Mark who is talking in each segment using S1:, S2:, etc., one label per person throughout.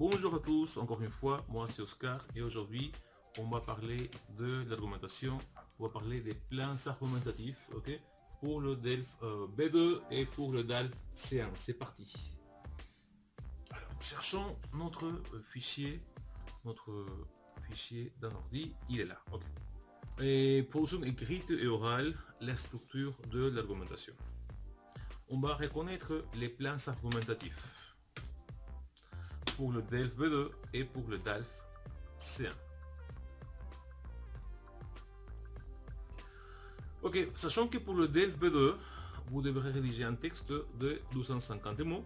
S1: Bonjour à tous, encore une fois, moi c'est Oscar et aujourd'hui on va parler de l'argumentation, on va parler des plans argumentatifs, ok, pour le DELF B2 et pour le DALF C1. C'est parti. Alors, cherchons notre fichier d'un ordi, il est là, ok. Et production écrite et orale, la structure de l'argumentation. On va reconnaître les plans argumentatifs pour le DELF B2 et pour le DALF C1. Ok, sachant que pour le DELF B2, vous devrez rédiger un texte de 250 mots.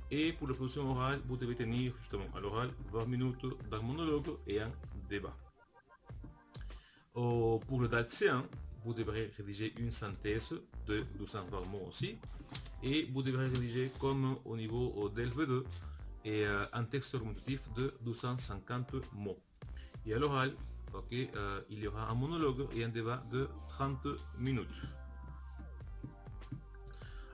S1: Et pour la production orale, vous devez tenir justement à l'oral 20 minutes d'un monologue et un débat. Pour le DALF C1, vous devrez rédiger une synthèse de 220 mots aussi. Et vous devrez rédiger comme au niveau au DELF B2 et un texte argumentatif de 250 mots. Et à l'oral, il y aura un monologue et un débat de 30 minutes.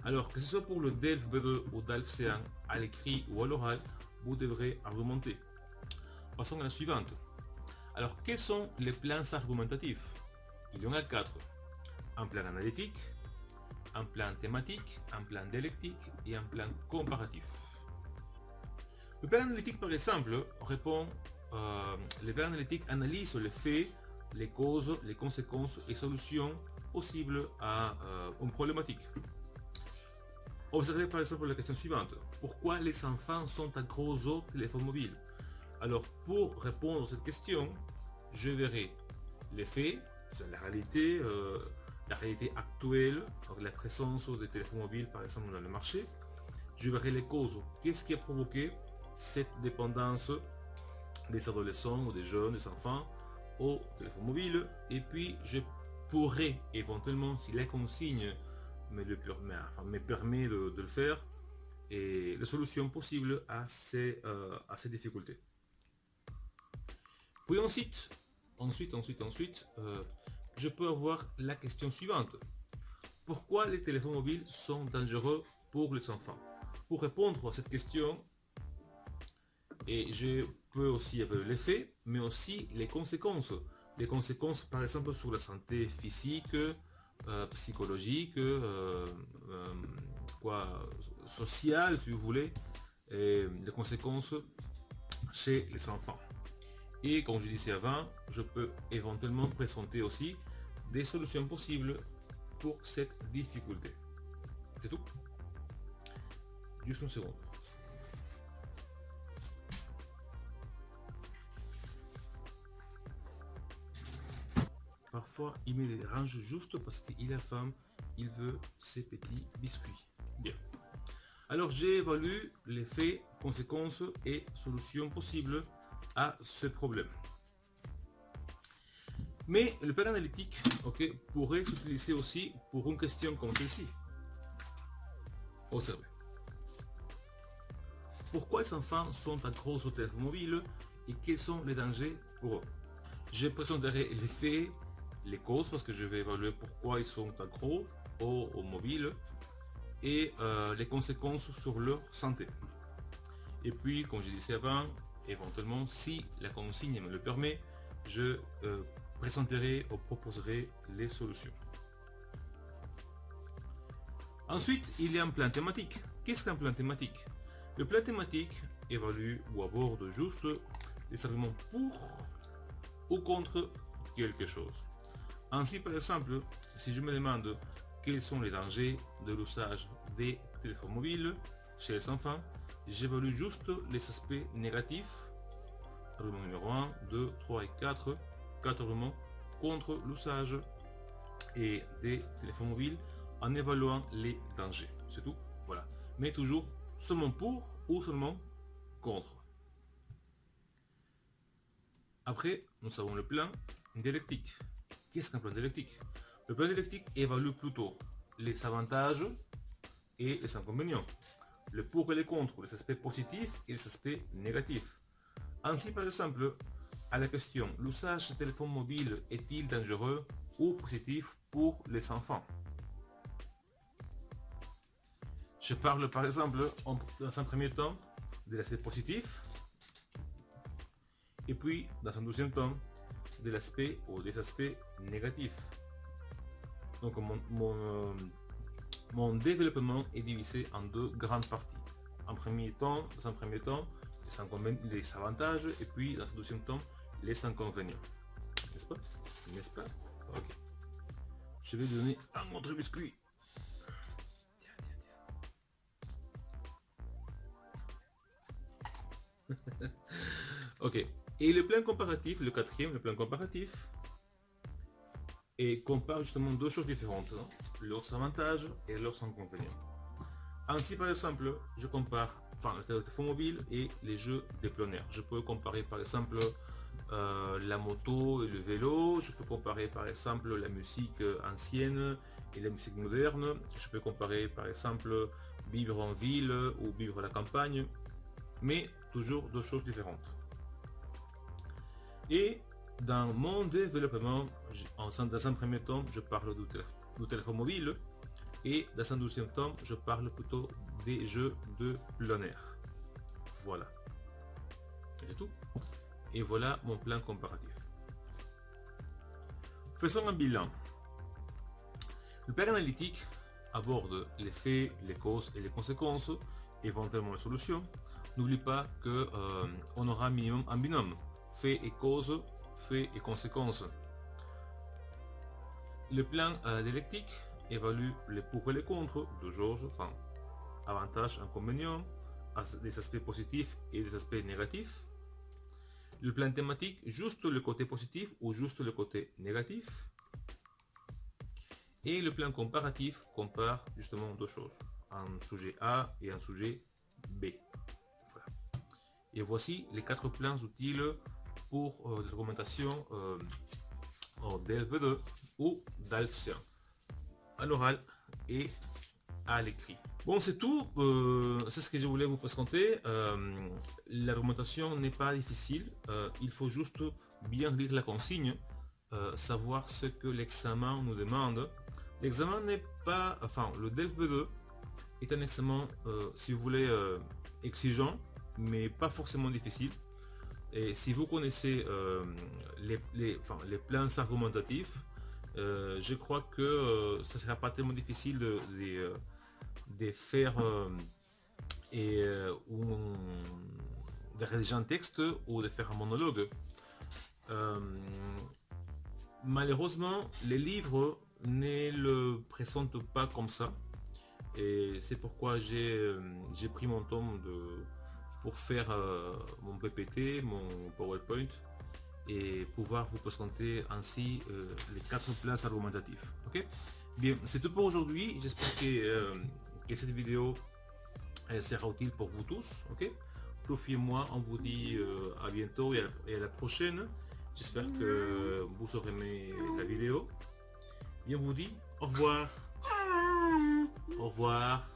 S1: Alors, que ce soit pour le DELF B2 ou DALF C1, à l'écrit ou à l'oral, vous devrez argumenter. Passons à la suivante. Alors, quels sont les plans argumentatifs? Il y en a 4. Un plan analytique, un plan thématique, un plan dialectique et un plan comparatif. Le plan analytique, par exemple, le plan analytique analyse les faits, les causes, les conséquences et solutions possibles à une problématique. Observez par exemple la question suivante. Pourquoi les enfants sont accros au téléphone mobile? Alors, pour répondre à cette question, je verrai les faits, c'est la réalité actuelle, la présence des téléphones mobiles par exemple dans le marché. Je verrai les causes. Qu'est-ce qui a provoqué cette dépendance des adolescents ou des jeunes, des enfants au téléphone mobile? Et puis, je pourrais éventuellement, si la consigne me permet de le faire, et les solutions possibles à ces difficultés. Puis ensuite, je peux avoir la question suivante. Pourquoi les téléphones mobiles sont dangereux pour les enfants? Pour répondre à cette question, et je peux aussi avoir les faits, mais aussi les conséquences. Les conséquences, par exemple, sur la santé physique, psychologique, sociale, si vous voulez, et les conséquences chez les enfants. Et comme je disais avant, je peux éventuellement présenter aussi des solutions possibles pour cette difficulté. C'est tout. Juste une seconde. Parfois, il me dérange juste parce qu'il a faim, il veut ses petits biscuits. Bien. Alors, j'évalue les faits, conséquences et solutions possibles à ce problème. Mais le plan analytique pourrait s'utiliser aussi pour une question comme celle-ci. Observez. Pourquoi les enfants sont accros au téléphone mobile et quels sont les dangers pour eux? Je présenterai les faits, les causes, parce que je vais évaluer pourquoi ils sont accros au mobile et les conséquences sur leur santé. Et puis, comme je disais avant, éventuellement, si la consigne me le permet, je présenterai ou proposerai les solutions. Ensuite, il y a un plan thématique. Qu'est-ce qu'un plan thématique? Le plan thématique évalue ou aborde juste les arguments pour ou contre quelque chose. Ainsi, par exemple, si je me demande quels sont les dangers de l'usage des téléphones mobiles chez les enfants, j'évalue juste les aspects négatifs, argument numéro 1, 2, 3 et 4 arguments contre l'usage des téléphones mobiles en évaluant les dangers. C'est tout, voilà. Mais toujours seulement pour ou seulement contre. Après, nous avons le plan dialectique. Qu'est-ce qu'un plan dialectique? Le plan dialectique évalue plutôt les avantages et les inconvénients, le pour et les contre, les aspects positifs et les aspects négatifs. Ainsi, par exemple, à la question « L'usage du téléphone mobile est-il dangereux ou positif pour les enfants ?» Je parle par exemple, dans un premier temps, de l'aspect positif, et puis dans un deuxième temps de l'aspect ou des aspects négatifs. Donc mon développement est divisé en deux grandes parties. Dans un premier temps, les avantages, et puis dans un deuxième temps, les inconvénients. N'est-ce pas? N'est-ce pas? Ok. Je vais donner un autre biscuit. Ok. Et le plan comparatif, le quatrième, le plan comparatif, et compare justement deux choses différentes, hein, leurs avantages et leurs inconvénients. Ainsi, par exemple, je compare le téléphone mobile et les jeux de plein air. Je peux comparer par exemple la moto et le vélo. Je peux comparer par exemple la musique ancienne et la musique moderne. Je peux comparer par exemple vivre en ville ou vivre à la campagne. Mais toujours deux choses différentes. Et dans mon développement, dans un premier temps, je parle du téléphone mobile. Et dans un deuxième temps, je parle plutôt des jeux de plein air. Voilà. C'est tout. Et voilà mon plan comparatif. Faisons un bilan. Le plan analytique aborde les faits, les causes et les conséquences, éventuellement les solutions. N'oublie pas qu'on aura minimum un binôme. Faits et causes, faits et conséquences. Le plan dialectique évalue les pour et les contre de choses, avantages, inconvénients, des aspects positifs et des aspects négatifs. Le plan thématique, juste le côté positif ou juste le côté négatif. Et le plan comparatif compare justement deux choses, un sujet A et un sujet B. Voilà. Et voici les 4 plans utiles pour l'argumentation DLP2 ou d'Alpsien, à l'oral et à l'écrit. Bon, c'est tout, c'est ce que je voulais vous présenter. L'argumentation n'est pas difficile, il faut juste bien lire la consigne, savoir ce que l'examen nous demande. L'examen n'est pas, le DLP2 est un examen, si vous voulez, exigeant, mais pas forcément difficile. Et si vous connaissez les plans argumentatifs, je crois que ça ne sera pas tellement difficile de faire de rédiger un texte ou de faire un monologue. Malheureusement, les livres ne le présentent pas comme ça. Et c'est pourquoi j'ai pris mon temps pour faire mon PPT, mon PowerPoint, et pouvoir vous présenter ainsi les 4 plans argumentatifs. Ok, bien, c'est tout pour aujourd'hui. J'espère que cette vidéo sera utile pour vous tous. Ok, confiez-moi, on vous dit à bientôt et à la prochaine. J'espère que vous aurez aimé la vidéo. Bien, on vous dit au revoir. Au revoir.